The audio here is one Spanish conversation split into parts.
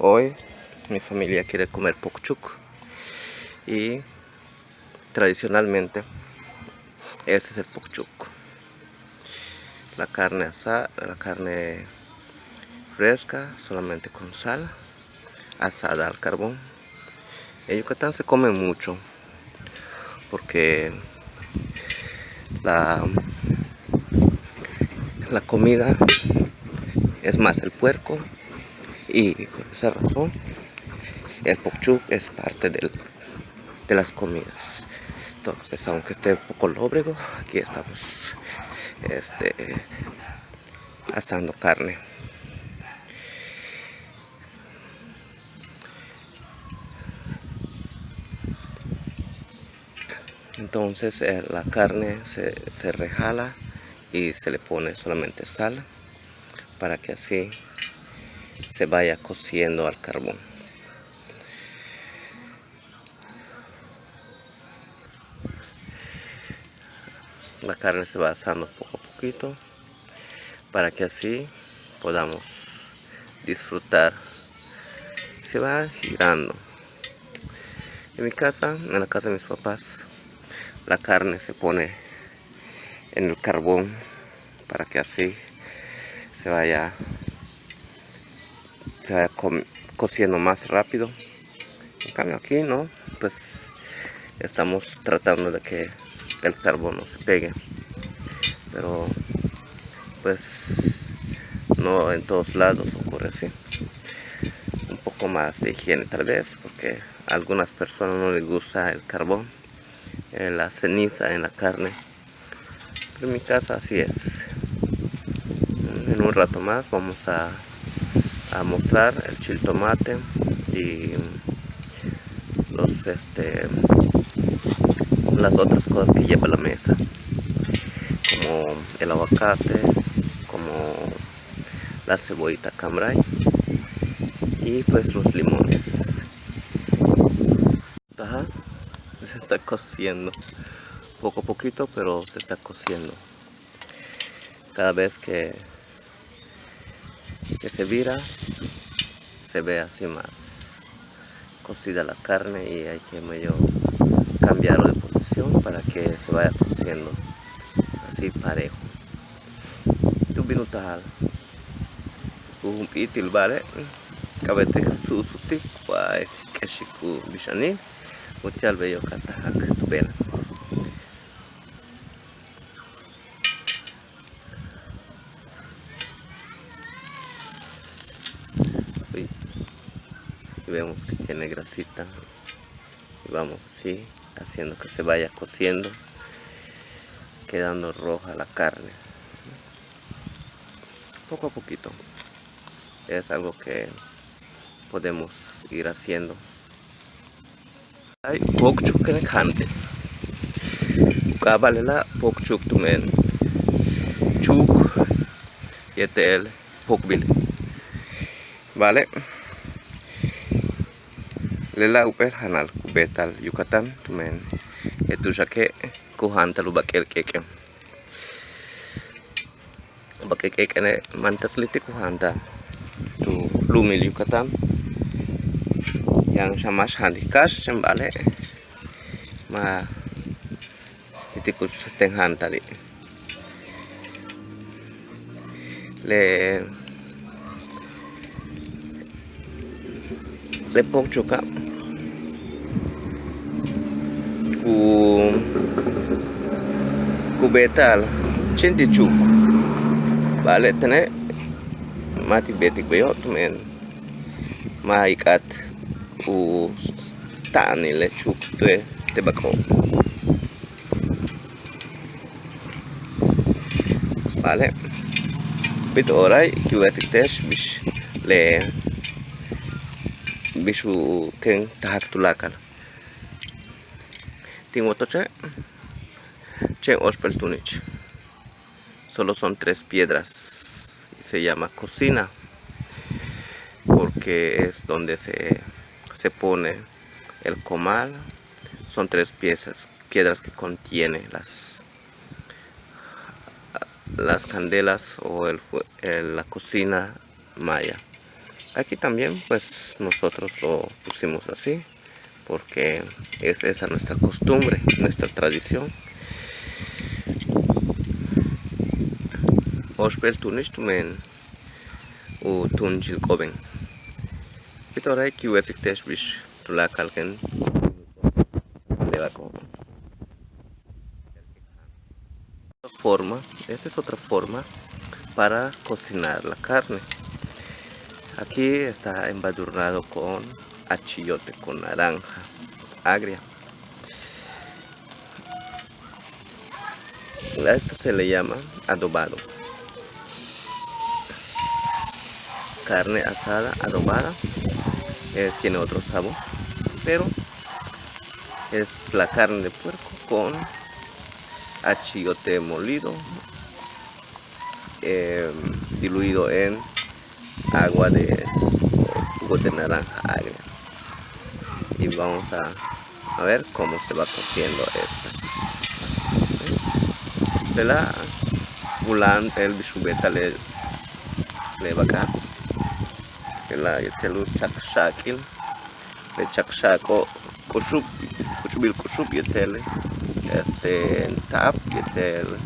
Hoy mi familia quiere comer pokchuk y tradicionalmente este es el pokchuk. La carne asada, la carne fresca, solamente con sal, asada al carbón. En Yucatán se come mucho porque la comida es más el puerco y por esa razón el pokchuk es parte de las comidas. Entonces, aunque esté un poco lóbrego, aquí estamos asando carne. Entonces la carne se rejala y se le pone solamente sal para que así se vaya cociendo al carbón. La carne se va asando poco a poquito para que así podamos disfrutar. Se va girando. En mi casa, en la casa de mis papás, la carne se pone en el carbón para que así se vaya cociendo más rápido. En cambio aquí no, pues estamos tratando de que el carbón no se pegue, pero pues no en todos lados ocurre así. Un poco más de higiene tal vez, porque a algunas personas no les gusta el carbón, la ceniza en la carne, pero en mi casa así es. En un rato más vamos a mostrar el chiltomate y las otras cosas que lleva la mesa, como el aguacate, como la cebollita cambray y pues los limones. Ajá, se está cociendo poco a poquito, pero se está cociendo. Cada vez que se vira, se ve así más cocida la carne y hay que medio cambiarlo de posición para que se vaya cociendo así parejo. Tu binutal itil vale kabete susutik wa keshiku bishani hotel bello katahak tu bela. Y vemos que tiene grasita y vamos así haciendo que se vaya cociendo, quedando roja la carne poco a poquito. Es algo que podemos ir haciendo. Hay pokchuk en kante kabalela pokchuk tumen chuk yetel pokbil vale. Lela uper hanal kubetal Yucatán tumen itu jake kuhanta lu bakel keke ene mantas litik kuhanta tu lumil Yucatán yang sama handikas sembale ma itikus tenghan tadi le pokchuk ku betal cinti chuk vale tene mati betik beyo tumen maikat u tani le chuk te bako vale bit oray kiwasitesh bish le bishu ken tahak tulakal tingotoche che ospeltunich. Solo son 3 piedras y se llama cocina porque es donde se pone el comal. Son 3 piedras que contiene las candelas o la cocina maya. Aquí también pues nosotros lo pusimos así porque es esa nuestra costumbre, nuestra tradición. Ospel tunishtumen u tunjil koben. Pitoray kiwesik teshbish tulakalken forma, esta es otra forma para cocinar la carne. Aquí está embadurnado con achiote, con naranja agria. A esto se le llama adobado. Carne asada adobada, tiene otro sabor, pero es la carne de puerco con achiote molido, diluido en agua de jugo de naranja agria. Y vamos a ver cómo se va cociendo esta. De la bulan el bishubeta le baka. De la yetelu chakshakil le chakshako kuchubil kushub yetel tap yetel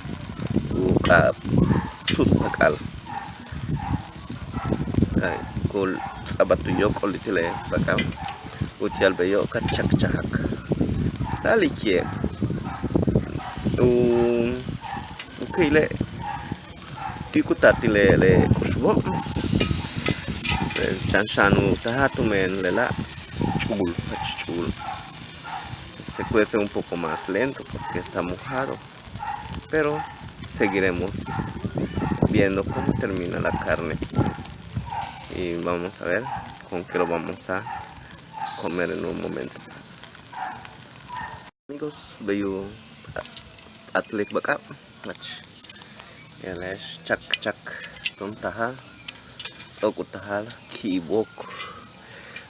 ukap suspakal kul sabatuyo kolitile bakam utial beyo kachakchak dali kie ukile tikutati le kushbo chanchanu tahatumen lela chul. Se cuece un poco más lento porque está mojado, pero seguiremos viendo cómo termina la carne y vamos a ver con qué lo vamos a comer en un momento. Amigos, veo atlet bakap elesh chak tontaha sokutahal kibok.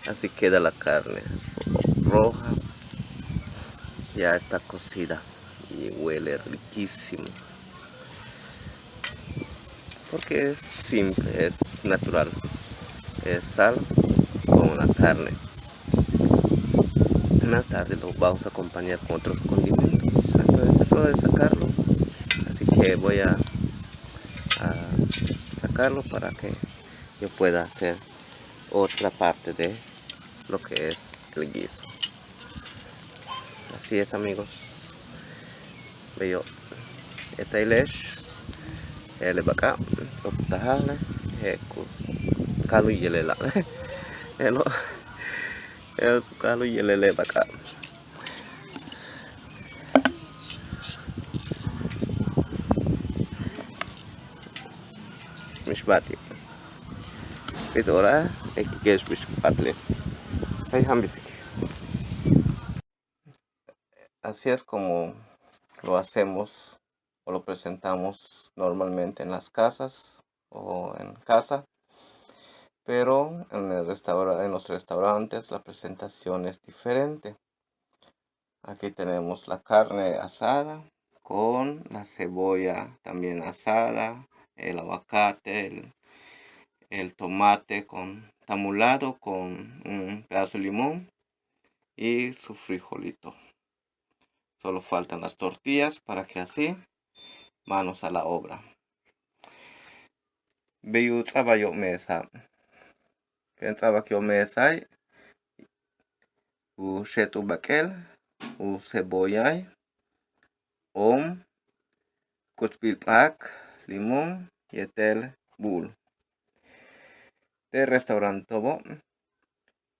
Así queda la carne roja, ya está cocida y huele riquísimo porque es simple, es natural, es sal con la carne. Más tarde lo vamos a acompañar con otros condimentos, entonces es hora de sacarlo, así que voy a sacarlo para que yo pueda hacer otra parte de lo que es el guiso. Así es, amigos. Veo esta ilesh ele baka optahale kalu yelela elo kalu yelele baka mishbati pitora ekikesh mishbatle hay hambisiki. Así es como lo hacemos o lo presentamos normalmente en las casas o en casa, pero en los restaurantes la presentación es diferente. Aquí tenemos la carne asada con la cebolla también asada, el aguacate, el tomate tamulado con un pedazo de limón y su frijolito. Solo faltan las tortillas para que así manos a la obra. Veo trabajo mesa. ¿Quién sabe que mesa hay? U shetu bakel, u cebolla, kutpil pak, limón y etel bul. De restaurante tobo,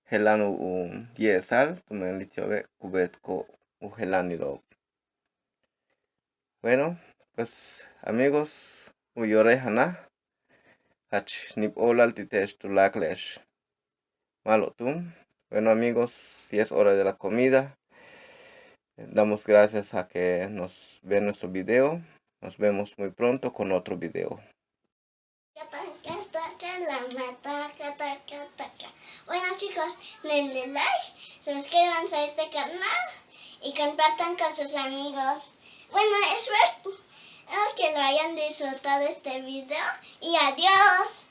helano un yesal, tumen litiobe cubetco u helaniro. Bueno, pues amigos, uyore hana, hach nip olal titesh tu laklesh. Malo tú. Bueno amigos, si es hora de la comida, damos gracias a que nos ven nuestro video. Nos vemos muy pronto con otro video. Bueno chicos, denle like, suscríbanse a este canal y compartan con sus amigos. Bueno, espero que lo hayan disfrutado este video y adiós.